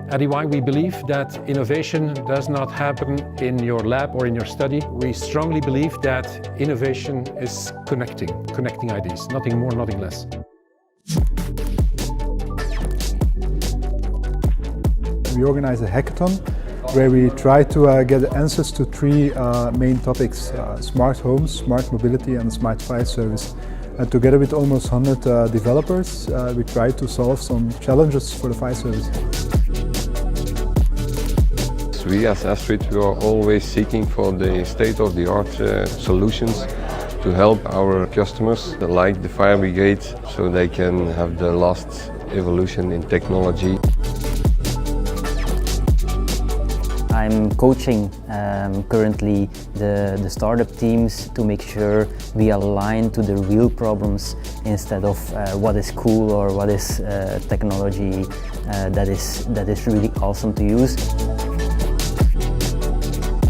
At EY, we believe that innovation does not happen in your lab or in your study. We strongly believe that innovation is connecting ideas, nothing more, nothing less. We organize a hackathon where we try to get answers to three main topics: smart homes, smart mobility and smart fire service. And together with almost 100 developers, we try to solve some challenges for the fire service. We as Astrid, we are always seeking for the state-of-the-art solutions to help our customers, like the fire brigade, so they can have the last evolution in technology. I'm coaching currently the startup teams to make sure we align to the real problems instead of what is cool or what is technology that is really awesome to use.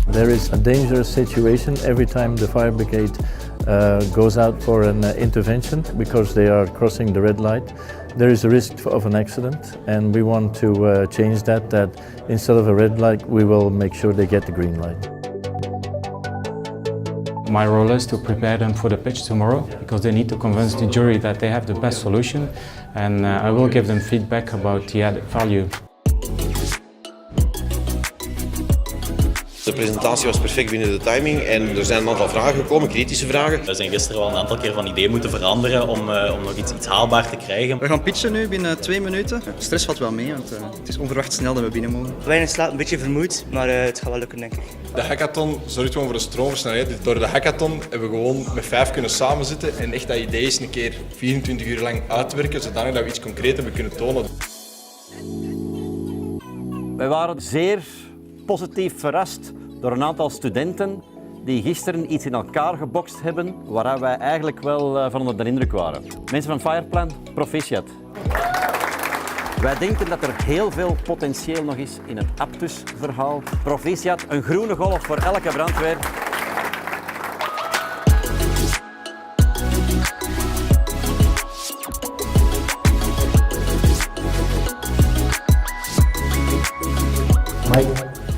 There is a dangerous situation every time the fire brigade goes out for an intervention because they are crossing the red light. There is a risk of an accident, and we want to change that instead of a red light, we will make sure they get the green light. My role is to prepare them for the pitch tomorrow, because they need to convince the jury that they have the best solution, and I will give them feedback about the added value. De presentatie was perfect binnen de timing en er zijn een aantal vragen gekomen, kritische vragen. We zijn gisteren wel een aantal keer van idee moeten veranderen om nog iets haalbaar te krijgen. We gaan pitchen nu binnen 2 minuten. De stress valt wel mee, want het is onverwacht snel dat we binnen mogen. Weinig slaap, een beetje vermoeid, maar het gaat wel lukken, denk ik. De hackathon zorgt gewoon voor een stroomversnelling. Dus door de hackathon hebben we gewoon met 5 kunnen samenzitten en echt dat idee eens een keer 24 uur lang uitwerken, zodanig dat we iets concreet hebben kunnen tonen. Wij waren zeer positief verrast door een aantal studenten die gisteren iets in elkaar gebokst hebben waar wij eigenlijk wel van onder de indruk waren. Mensen van Fireplan, proficiat. Wij denken dat er heel veel potentieel nog is in het Aptus-verhaal. Proficiat, een groene golf voor elke brandweer.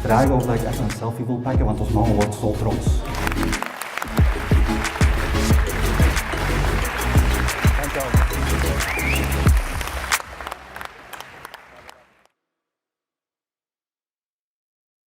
Vragen of ik echt een selfie wil pakken, want ons man wordt zo trots.